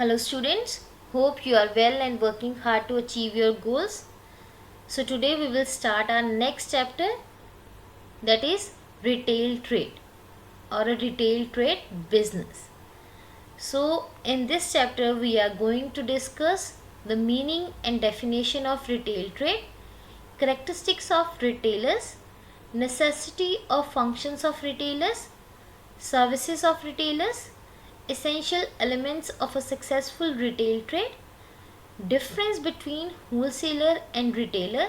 Hello students, hope you are well and working hard to achieve your goals. So today we will start our next chapter, that is retail trade or a retail trade business. So in this chapter we are going to discuss the meaning and definition of retail trade, characteristics of retailers, necessity or functions of retailers, services of retailers, essential elements of a successful retail trade, difference between wholesaler and retailer,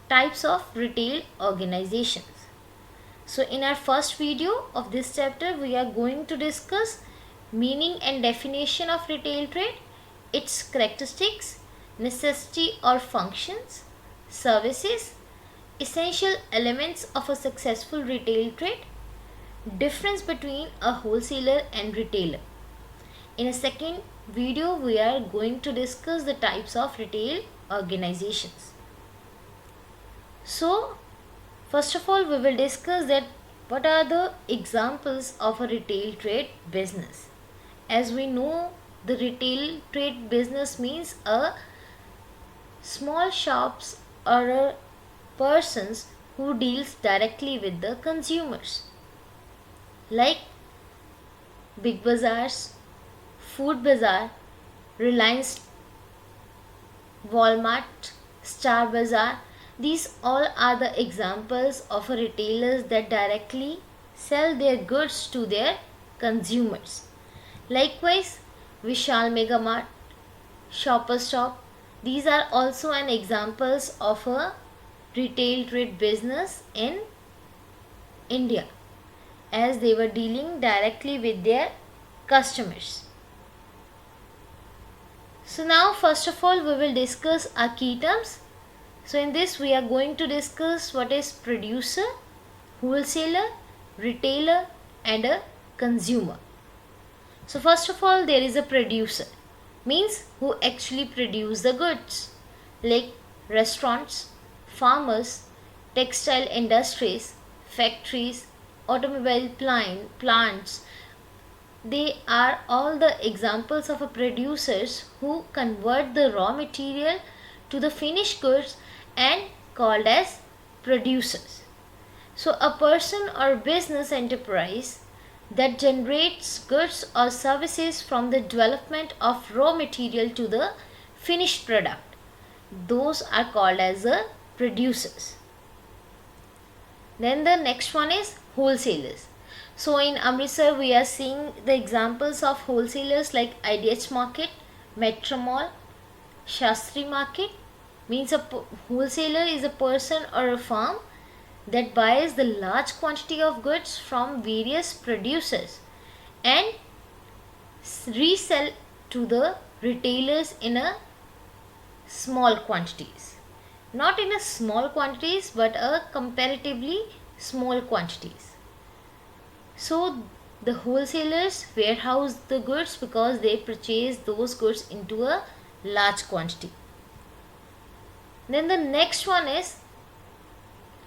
types of retail organizations. So in our first video of this chapter we are going to discuss meaning and definition of retail trade, its characteristics, necessity or functions, services, essential elements of a successful retail trade, difference between a wholesaler and retailer. In a second video, we are going to discuss the types of retail organizations. So, first of all, we will discuss that what are the examples of a retail trade business. As we know, the retail trade business means a small shops or a persons who deals directly with the consumers, like big bazaars, Food Bazaar, Reliance, Walmart, Star Bazaar. These all are the examples of retailers that directly sell their goods to their consumers. Likewise, Vishal Mega Mart, Shoppers Stop. These are also an examples of a retail trade business in India, as they were dealing directly with their customers. So now first of all we will discuss our key terms. So in this we are going to discuss what is producer, wholesaler, retailer and a consumer. So first of all there is a producer, means who actually produce the goods, like restaurants, farmers, textile industries, factories, automobile plants. They are all the examples of a producers who convert the raw material to the finished goods and called as producers. So a person or business enterprise that generates goods or services from the development of raw material to the finished product, those are called as the producers. Then the next one is wholesalers. So in Amritsar we are seeing the examples of wholesalers like IDH Market, Metro Mall, Shastri Market. Means a wholesaler is a person or a firm that buys the large quantity of goods from various producers and resell to the retailers in a small quantities. Not in a small quantities but a comparatively small quantities. So the wholesalers warehouse the goods because they purchase those goods into a large quantity. Then the next one is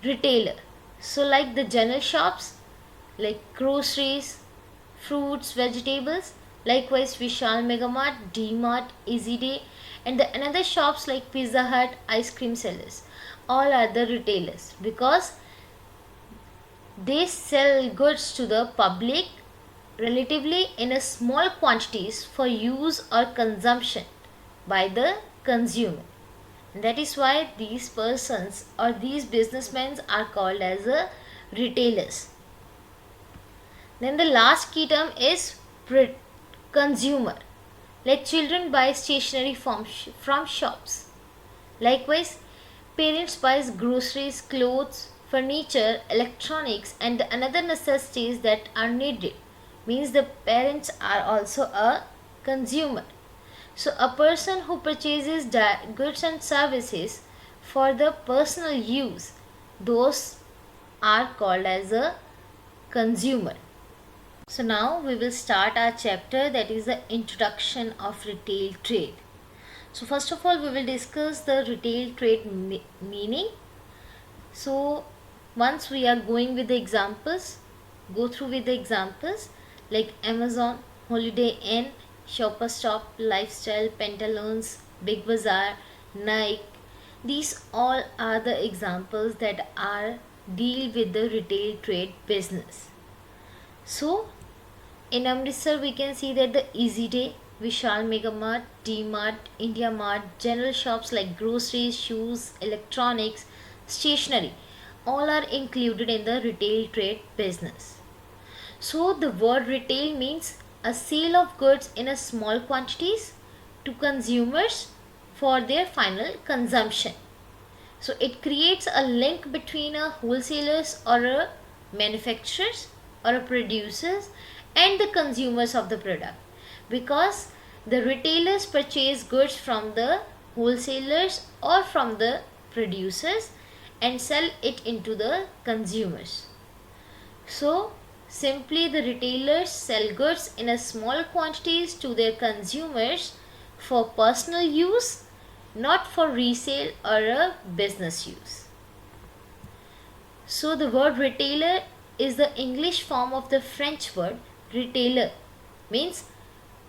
retailer. So like the general shops, like groceries, fruits, vegetables, likewise Vishal Mega Mart, D Mart, Easy Day, and the another shops like Pizza Hut, ice cream sellers, all are the retailers because they sell goods to the public relatively in a small quantities for use or consumption by the consumer. And that is why these persons or these businessmen are called as a retailers. Then the last key term is consumer. Like children buy stationery from shops. Likewise, parents buy groceries, clothes, furniture, electronics and the another necessities that are needed. Means the parents are also a consumer. So a person who purchases goods and services for the personal use, those are called as a consumer. So now we will start our chapter, that is the introduction of retail trade. So first of all we will discuss the retail trade meaning. So once we are going with the examples, go through with the examples like Amazon, Holiday Inn, Shopper Stop, Lifestyle, Pantaloons, Big Bazaar, Nike. These all are the examples that are deal with the retail trade business. So in Amritsar we can see that the Easy Day, Vishal Mega Mart, D Mart, India Mart, general shops like groceries, shoes, electronics, stationery, all are included in the retail trade business. So the word retail means a sale of goods in a small quantities to consumers for their final consumption. So it creates a link between a wholesalers or a manufacturers or a producers and the consumers of the product, because the retailers purchase goods from the wholesalers or from the producers and sell it into the consumers. So simply the retailers sell goods in a small quantities to their consumers for personal use, not for resale or a business use. So the word retailer is the English form of the French word retailer, means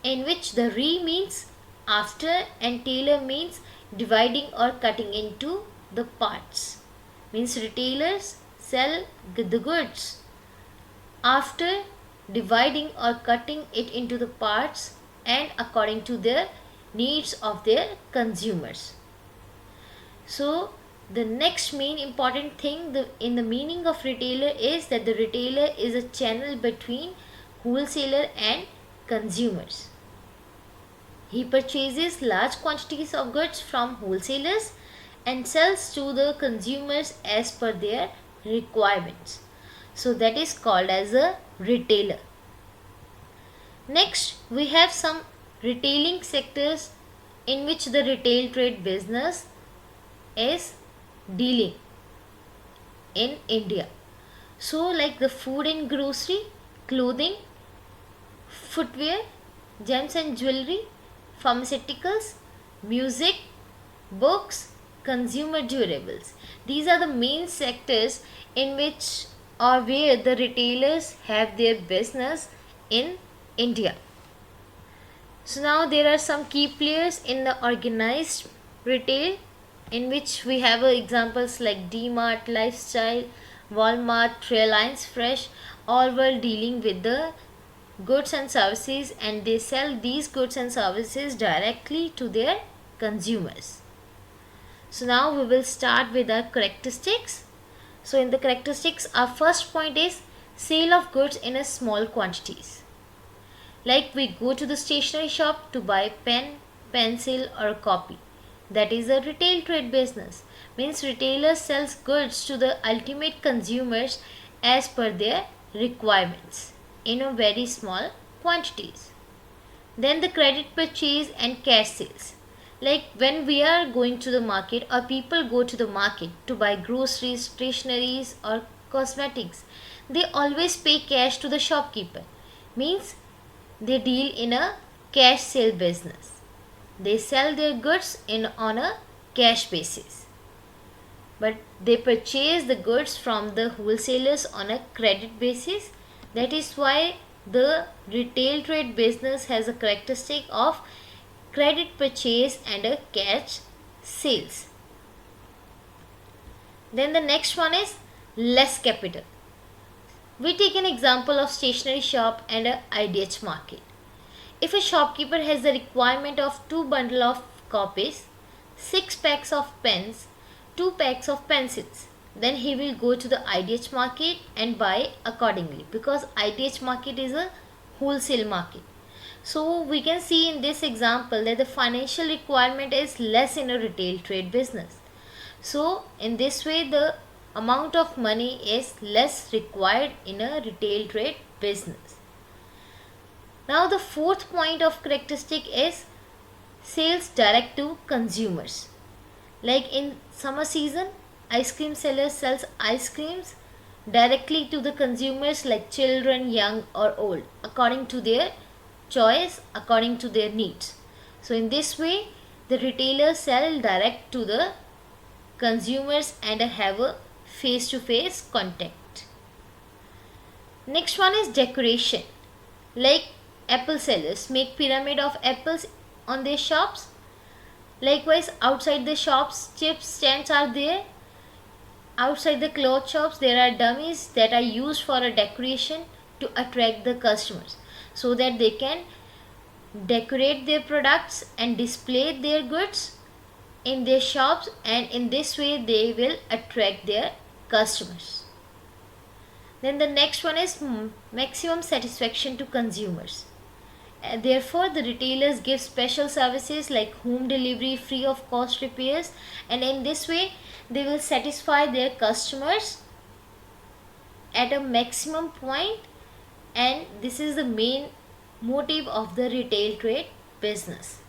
in which the re means after and tailor means dividing or cutting into the parts. Means retailers sell the goods after dividing or cutting it into the parts and according to their needs of their consumers. So the next main important thing in the meaning of retailer is that the retailer is a channel between wholesaler and consumers. He purchases large quantities of goods from wholesalers and sells to the consumers as per their requirements. So that is called as a retailer. Next, we have some retailing sectors in which the retail trade business is dealing in India. So like the food and grocery, clothing, footwear, gems and jewelry, pharmaceuticals, music, books, consumer durables. These are the main sectors in which or where the retailers have their business in India. So now there are some key players in the organized retail, in which we have examples like D-Mart, Lifestyle, Walmart, Reliance Fresh, all were dealing with the goods and services, and they sell these goods and services directly to their consumers. So now we will start with our characteristics. So in the characteristics, our first point is sale of goods in a small quantities. Like we go to the stationery shop to buy pen, pencil or copy. That is a retail trade business. Means retailer sells goods to the ultimate consumers as per their requirements in a very small quantities. Then the credit purchase and cash sales. Like when we are going to the market or people go to the market to buy groceries, stationeries or cosmetics, they always pay cash to the shopkeeper. Means they deal in a cash sale business. They sell their goods on a cash basis. But they purchase the goods from the wholesalers on a credit basis. That is why the retail trade business has a characteristic of credit purchase and a cash sales. Then the next one is less capital. We take an example of stationery shop and a IDH market. If a shopkeeper has the requirement of 2 bundle of copies, 6 packs of pens, 2 packs of pencils, then he will go to the IDH market and buy accordingly, because IDH market is a wholesale market. So we can see in this example that the financial requirement is less in a retail trade business. So in this way the amount of money is less required in a retail trade business. Now the fourth point of characteristic is sales direct to consumers. Like in summer season, ice cream seller sells ice creams directly to the consumers, like children, young or old, according to their choice, according to their needs. So in this way the retailers sell direct to the consumers and have a face-to-face contact. Next one is decoration. Like apple sellers make pyramid of apples on their shops. Likewise, outside the shops, chip stands are there. Outside the cloth shops, there are dummies that are used for a decoration to attract the customers so that they can decorate their products and display their goods in their shops, and in this way they will attract their customers. Then the next one is maximum satisfaction to consumers. Therefore, the retailers give special services like home delivery, free of cost repairs, and in this way they will satisfy their customers at a maximum point, and this is the main motive of the retail trade business.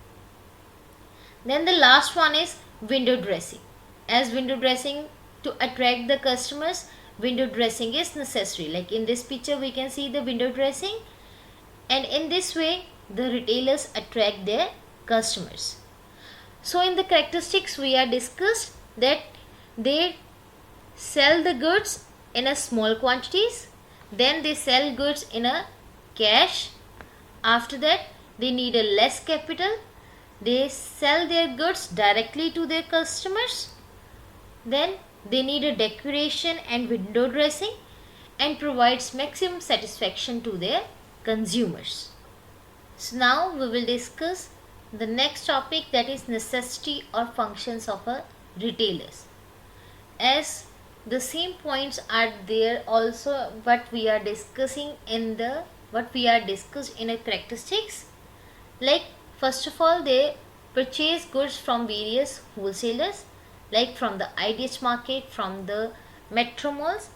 Then the last one is window dressing. As window dressing to attract the customers, window dressing is necessary. Like in this picture we can see the window dressing, and in this way the retailers attract their customers. So in the characteristics we are discussed that they sell the goods in a small quantities, then they sell goods in a cash. After that they need a less capital, they sell their goods directly to their customers, then they need a decoration and window dressing, and provides maximum satisfaction to their consumers. So now we will discuss the next topic, that is necessity or functions of a retailers. As the same points are there also what we are discussing in the a characteristics. Like first of all, they purchase goods from various wholesalers, like from the IDH market, from the metro malls,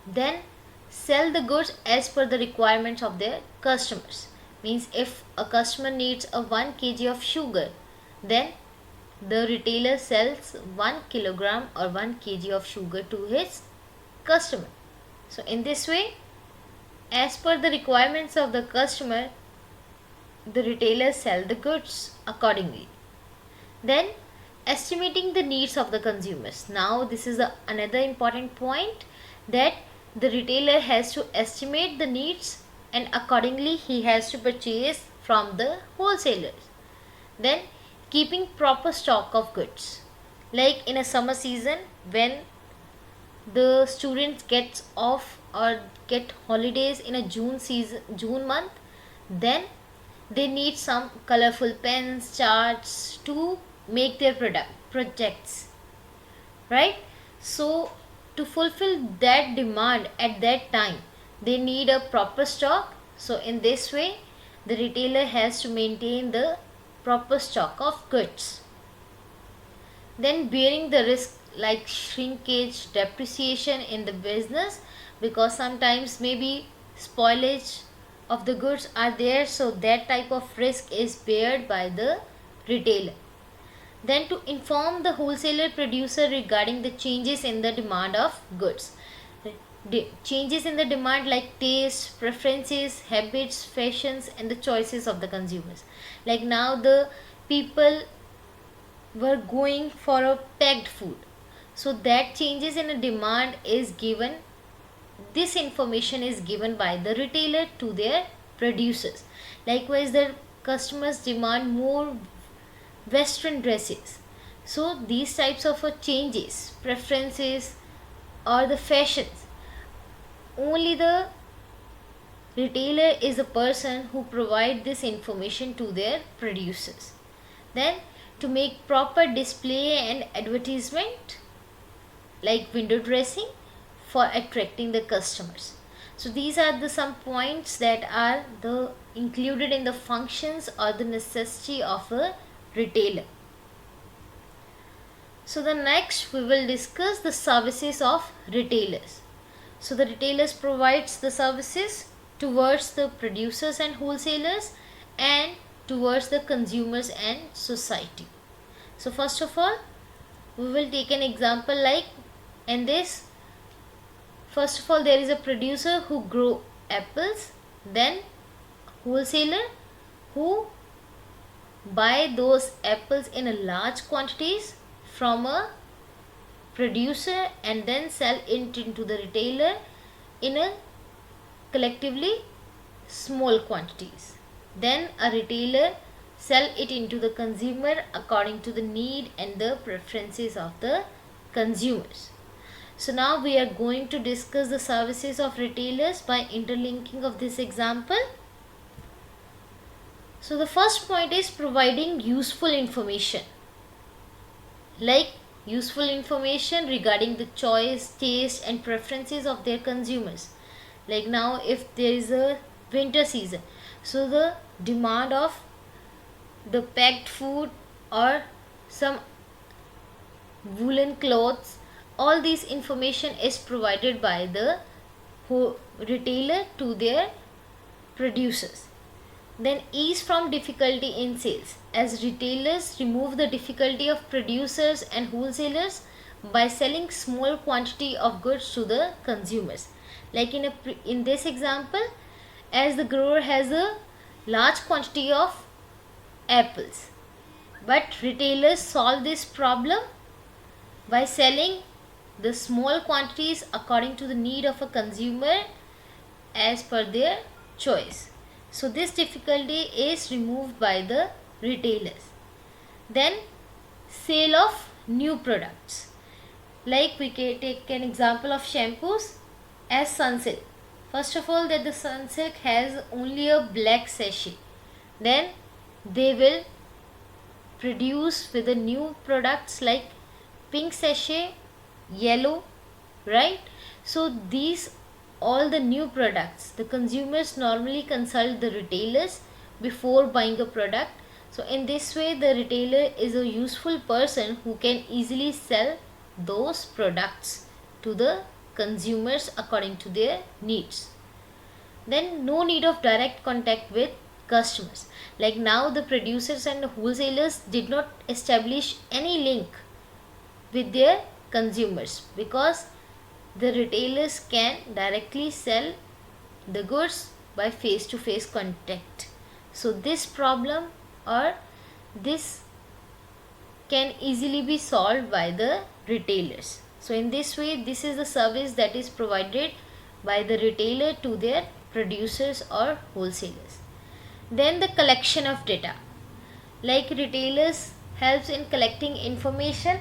then sell the goods as per the requirements of their customers. Means if a customer needs a 1 kg of sugar, then the retailer sells 1 kilogram or 1 kg of sugar to his customer. So in this way, as per the requirements of the customer, the retailers sell the goods accordingly. Then estimating the needs of the consumers. Now this is another important point, that the retailer has to estimate the needs and accordingly he has to purchase from the wholesalers. Then keeping proper stock of goods. Like in a summer season, when the students gets off or get holidays in a June month, then they need some colorful pens, charts to make their projects, right? So to fulfill that demand at that time, they need a proper stock. So in this way the retailer has to maintain the proper stock of goods. Then bearing the risk like shrinkage, depreciation in the business, because sometimes maybe spoilage of the goods are there, so that type of risk is bared by the retailer. Then to inform the wholesaler producer regarding the changes in the demand of goods. Changes in the demand like taste, preferences, habits, fashions, and the choices of the consumers. Like now the people were going for a packed food, so that changes in a demand is given. This information is given by the retailer to their producers. Likewise, the customers demand more western dresses, so these types of changes, preferences, or the fashions, only the retailer is the person who provide this information to their producers. Then to make proper display and advertisement like window dressing for attracting the customers. So these are the some points that are the included in the functions or the necessity of a retailer. So the next we will discuss the services of retailers. So the retailers provides the services towards the producers and wholesalers and towards the consumers and society. So first of all, we will take an example like in this. First of all, there is a producer who grow apples, then wholesaler who buy those apples in a large quantities from a producer and then sell it into the retailer in a collectively small quantities. Then a retailer sell it into the consumer according to the need and the preferences of the consumers. So now we are going to discuss the services of retailers by interlinking of this example. So the first point is providing useful information, like useful information regarding the choice, taste and preferences of their consumers. Like now if there is a winter season, so the demand of the packed food or some woolen clothes, all these information is provided by the retailer to their producers. Then ease from difficulty in sales, as retailers remove the difficulty of producers and wholesalers by selling small quantity of goods to the consumers. Like in this example, as the grower has a large quantity of apples, but retailers solve this problem by selling the small quantities according to the need of a consumer as per their choice. So this difficulty is removed by the retailers. Then sale of new products, like we can take an example of shampoos as Sunsilk. First of all, that the Sunsilk has only a black sachet, then they will produce with the new products like pink sachet, yellow, right? So these all the new products, the consumers normally consult the retailers before buying a product. So in this way the retailer is a useful person who can easily sell those products to the consumers according to their needs. Then no need of direct contact with customers, like now the producers and wholesalers did not establish any link with their consumers, because the retailers can directly sell the goods by face to face contact. So this problem or this can easily be solved by the retailers. So in this way, this is the service that is provided by the retailer to their producers or wholesalers. Then the collection of data, like retailers helps in collecting information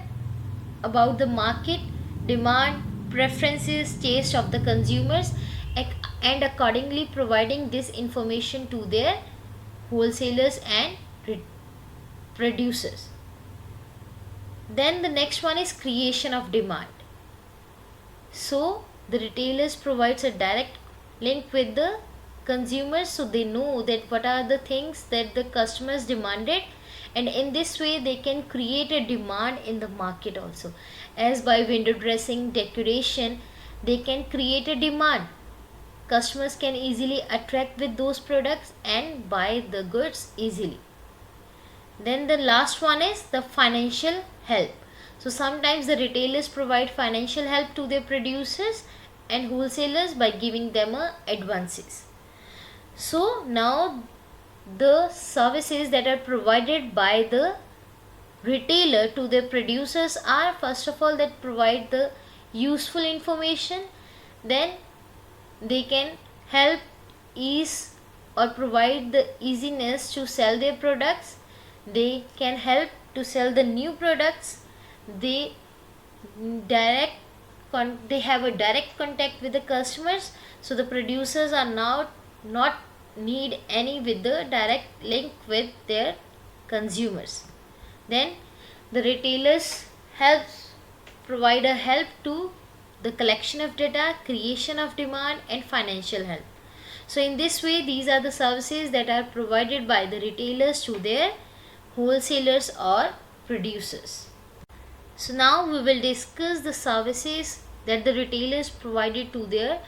about the market, demand, preferences, taste of the consumers, and accordingly providing this information to their wholesalers and producers. Then the next one is creation of demand. So the retailers provides a direct link with the consumers, so they know that what are the things that the customers demanded, and in this way they can create a demand in the market also, as by window dressing, decoration, they can create a demand. Customers can easily attract with those products and buy the goods easily. Then the last one is the financial help. So sometimes the retailers provide financial help to their producers and wholesalers by giving them advances. So now the services that are provided by the retailer to their producers are, first of all, that provide the useful information, then they can help ease or provide the easiness to sell their products, they can help to sell the new products, they they have a direct contact with the customers, so the producers are now not need any with the direct link with their consumers. Then the retailers helps provide a help to the collection of data, creation of demand and financial help. So in this way, these are the services that are provided by the retailers to their wholesalers or producers. So now we will discuss the services that the retailers provided to their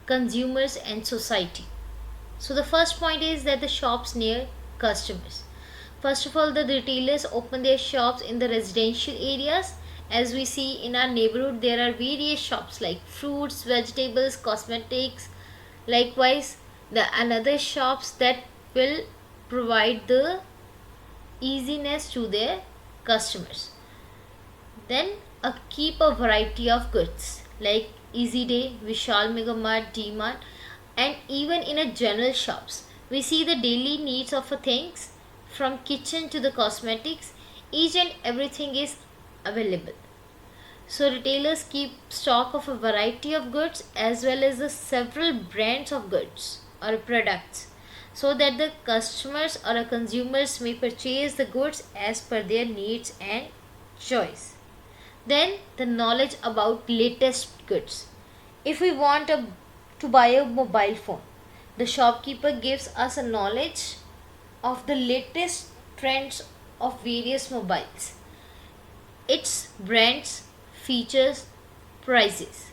consumers and society. So the first point is that the shops near customers. First of all, the retailers open their shops in the residential areas. As we see in our neighborhood, there are various shops like fruits, vegetables, cosmetics. Likewise, the another shops that will provide the easiness to their customers. Then keep a variety of goods like Easy Day, Vishal Mega Mart, D Mart. And even in a general shops, we see the daily needs of a things from kitchen to the cosmetics, each and everything is available. So retailers keep stock of a variety of goods as well as the several brands of goods or products, so that the customers or the consumers may purchase the goods as per their needs and choice. Then the knowledge about latest goods. If we want to buy a mobile phone, the shopkeeper gives us a knowledge of the latest trends of various mobiles, its brands, features, prices.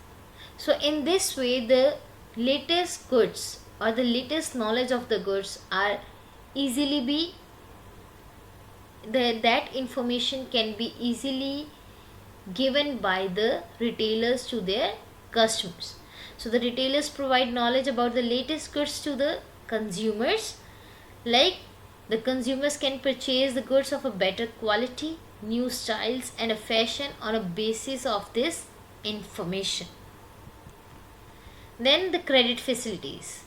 So in this way, the latest goods or the latest knowledge of the goods are easily be that information can be easily given by the retailers to their customers. So the retailers provide knowledge about the latest goods to the consumers, like the consumers can purchase the goods of a better quality, new styles and a fashion on a basis of this information. Then the credit facilities.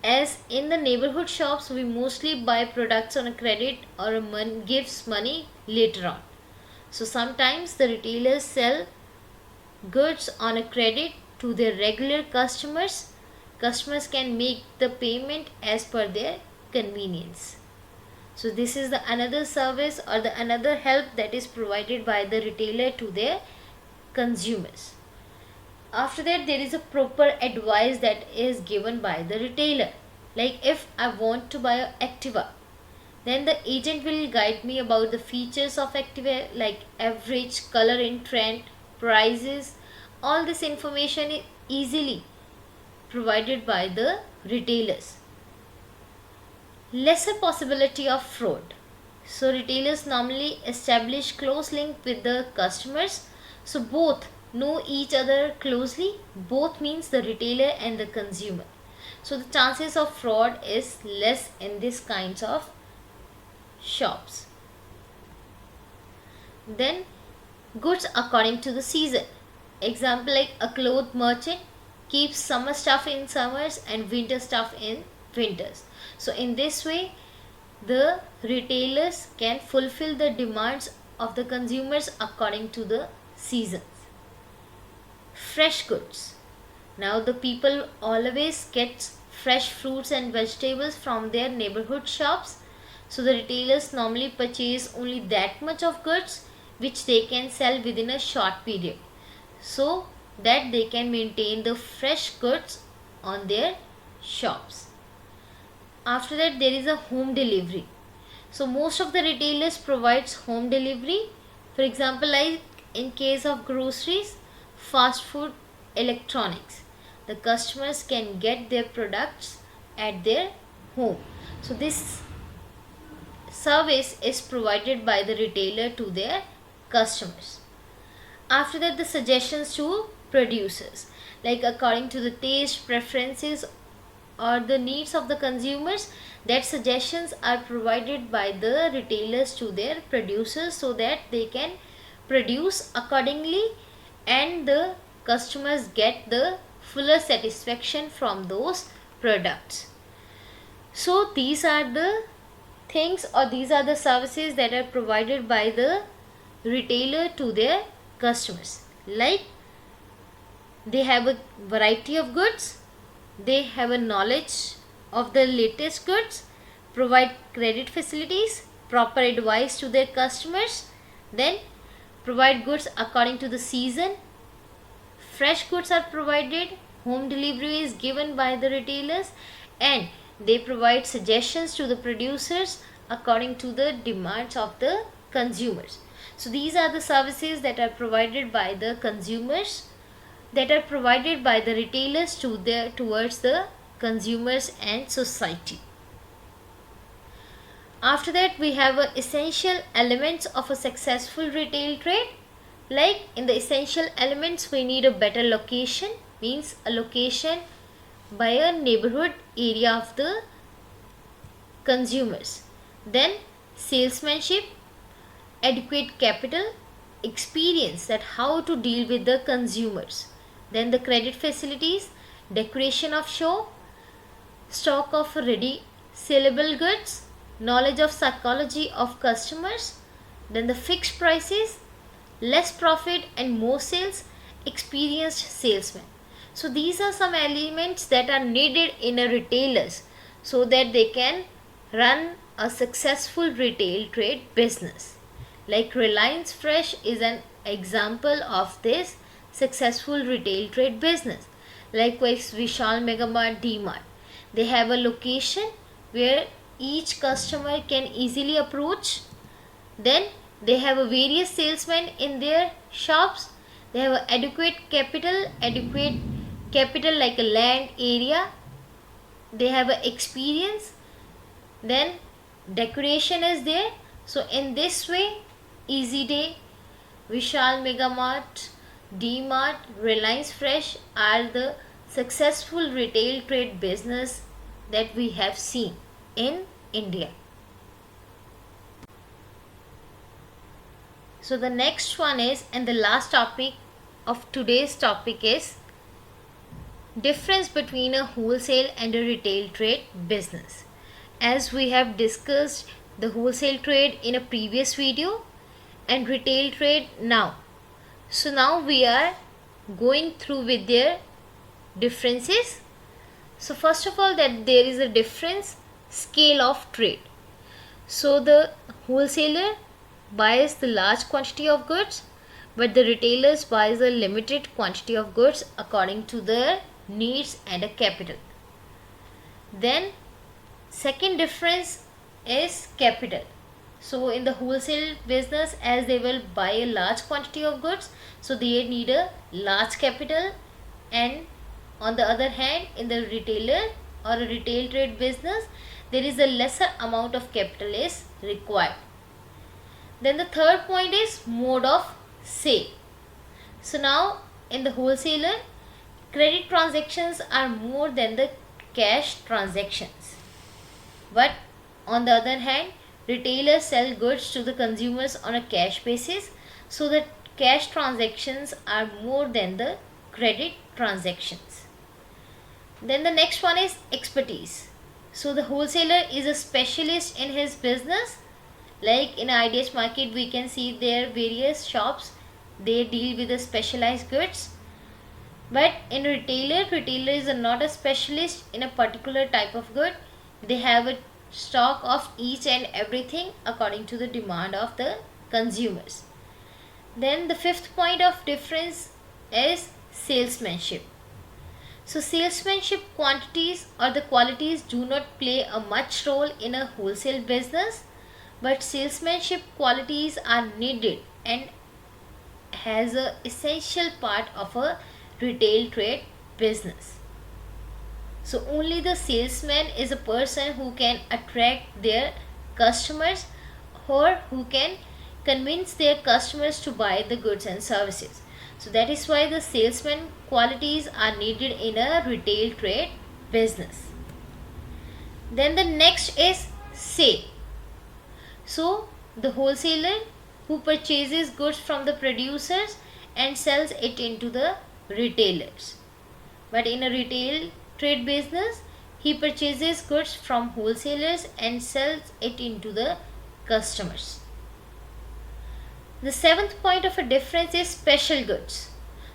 As in the neighborhood shops, we mostly buy products on a credit or gives money later on. So sometimes the retailers sell goods on a credit to their regular customers. Customers can make the payment as per their convenience. So this is the another service or the another help that is provided by the retailer to their consumers. After that, there is a proper advice that is given by the retailer. Like if I want to buy a Activa, then the agent will guide me about the features of Activa, like average, color in trend, prices. All this information is easily provided by the retailers. Lesser possibility of fraud. So retailers normally establish close link with the customers. So both know each other closely. Both means the retailer and the consumer. So the chances of fraud is less in this kinds of shops. Then goods according to the season. Example, like a cloth merchant keeps summer stuff in summers and winter stuff in winters. So in this way, the retailers can fulfill the demands of the consumers according to the seasons. Fresh goods. Now the people always get fresh fruits and vegetables from their neighborhood shops. So the retailers normally purchase only that much of goods which they can sell within a short period, so that they can maintain the fresh goods on their shops. After that, there is a home delivery. So most of the retailers provides home delivery. For example, like in case of groceries, fast food, electronics, the customers can get their products at their home. So this service is provided by the retailer to their customers. After that, the suggestions to producers, like according to the taste, preferences or the needs of the consumers, that suggestions are provided by the retailers to their producers, so that they can produce accordingly and the customers get the fuller satisfaction from those products. So these are the things or these are the services that are provided by the retailer to their customers. Like they have a variety of goods, they have a knowledge of the latest goods, provide credit facilities, proper advice to their customers, then provide goods according to the season, fresh goods are provided, home delivery is given by the retailers, and they provide suggestions to the producers according to the demands of the consumers. So these are the services that are provided by the consumers, that are provided by the retailers towards the consumers and society. After that, we have essential elements of a successful retail trade. Like in the essential elements, we need a better location, means a location by a neighborhood area of the consumers. Then salesmanship, adequate capital, experience, that how to deal with the consumers. Then the credit facilities, decoration of show, stock of ready sellable goods, knowledge of psychology of customers, then the fixed prices, less profit and more sales, experienced salesman. So these are some elements that are needed in a retailers so that they can run a successful retail trade business. Like Reliance Fresh is an example of this successful retail trade business. Likewise, Vishal Megamart, DMart. They have a location where each customer can easily approach. Then they have a various salesmen in their shops. They have a adequate capital like a land area. They have a experience. Then decoration is there. So in this way, Easy Day, Vishal Megamart, DMart, Reliance Fresh are the successful retail trade business that we have seen in India. So the next one is, and the last topic of today's topic is difference between a wholesale and a retail trade business. As we have discussed the wholesale trade in a previous video and retail trade now. So now we are going through with their differences. So first of all, that there is a difference scale of trade. So the wholesaler buys the large quantity of goods, but the retailers buys a limited quantity of goods according to their needs and a capital. Then second difference is capital. So in the wholesale business, as they will buy a large quantity of goods, so they need a large capital, and on the other hand, in the retailer or a retail trade business, there is a lesser amount of capital is required. Then the third point is mode of sale. So now in the wholesaler, credit transactions are more than the cash transactions. But on the other hand, retailers sell goods to the consumers on a cash basis, so that cash transactions are more than the credit transactions. Then the next one is expertise. So the wholesaler is a specialist in his business. Like in IDH market, we can see there various shops, they deal with the specialized goods. But in retailer is not a specialist in a particular type of good. They have a stock of each and everything according to the demand of the consumers. Then the fifth point of difference is salesmanship. So salesmanship quantities or the qualities do not play a much role in a wholesale business, but salesmanship qualities are needed and has a essential part of a retail trade business. So only the salesman is a person who can attract their customers or who can convince their customers to buy the goods and services. So that is why the salesman qualities are needed in a retail trade business. Then the next is sale. So the wholesaler who purchases goods from the producers and sells it into the retailers. But in a retail trade business, he purchases goods from wholesalers and sells it into the customers. The seventh point of a difference is special goods.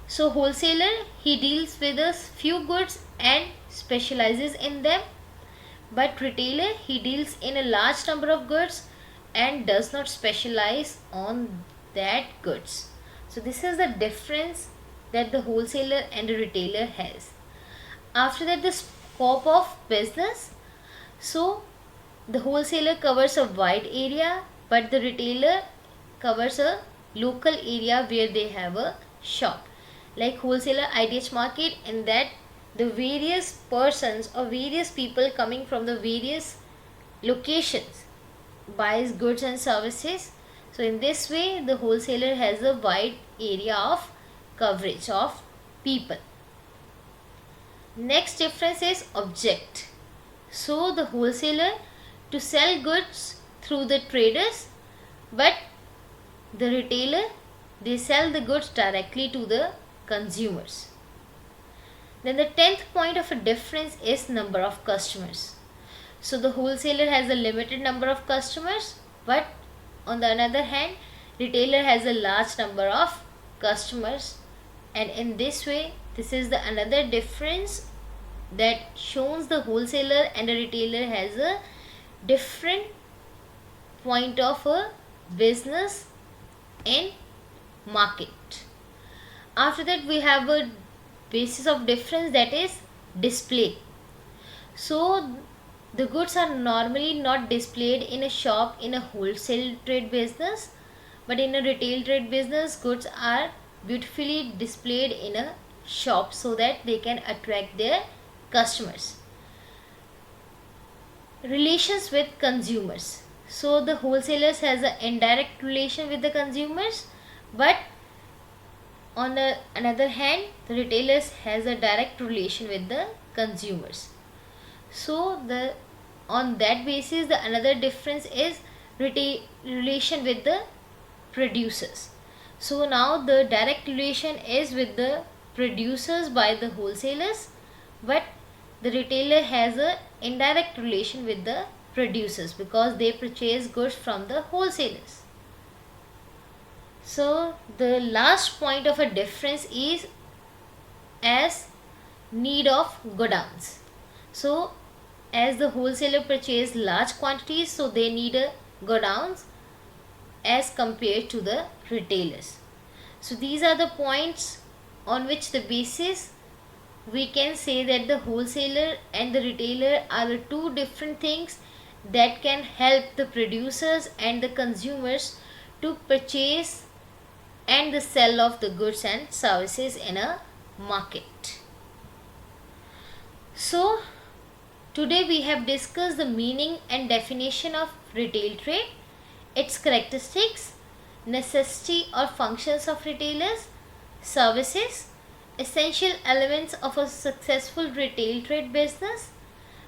So wholesaler, he deals with a few goods and specializes in them, but retailer, he deals in a large number of goods and does not specialize on that goods. So this is the difference that the wholesaler and the retailer has. After that, the scope of business. So the wholesaler covers a wide area, but the retailer covers a local area where they have a shop. Like wholesaler IDH market, in that the various persons or various people coming from the various locations buys goods and services. So in this way, the wholesaler has a wide area of coverage of people. Next difference is object. So the wholesaler to sell goods through the traders, but the retailer, they sell the goods directly to the consumers. Then the 10th point of a difference is number of customers. So the wholesaler has a limited number of customers, but on the other hand, retailer has a large number of customers, and in this way, this is the another difference that shows the wholesaler and the retailer has a different point of a business in market. After that, we have a basis of difference, that is display. So the goods are normally not displayed in a shop in a wholesale trade business, but in a retail trade business, goods are beautifully displayed in a shop so that they can attract their customers. Relations with consumers. So the wholesalers has an indirect relation with the consumers, but on the another hand, the retailers has a direct relation with the consumers. So the on that basis, the another difference is relation with the producers. So now the direct relation is with the producers by the wholesalers, but the retailer has a indirect relation with the producers because they purchase goods from the wholesalers. So the last point of a difference is as need of godowns. So as the wholesaler purchase large quantities, so they need a godowns as compared to the retailers. So these are the points on which the basis we can say that the wholesaler and the retailer are the two different things that can help the producers and the consumers to purchase and the sell of the goods and services in a market. So today we have discussed the meaning and definition of retail trade, its characteristics, necessity or functions of retailers, services, essential elements of a successful retail trade business,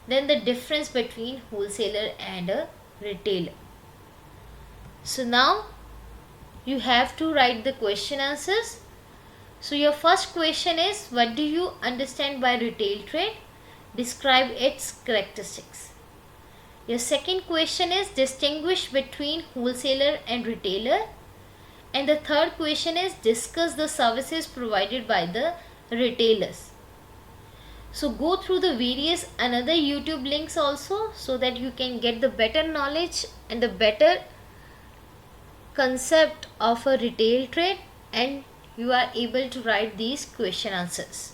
then the difference between wholesaler and a retailer. So now you have to write the question answers. So your first question is, what do you understand by retail trade? Describe its characteristics. Your second question is, distinguish between wholesaler and retailer. And the third question is, discuss the services provided by the retailers. So go through the various another YouTube links also so that you can get the better knowledge and the better concept of a retail trade, and you are able to write these question answers.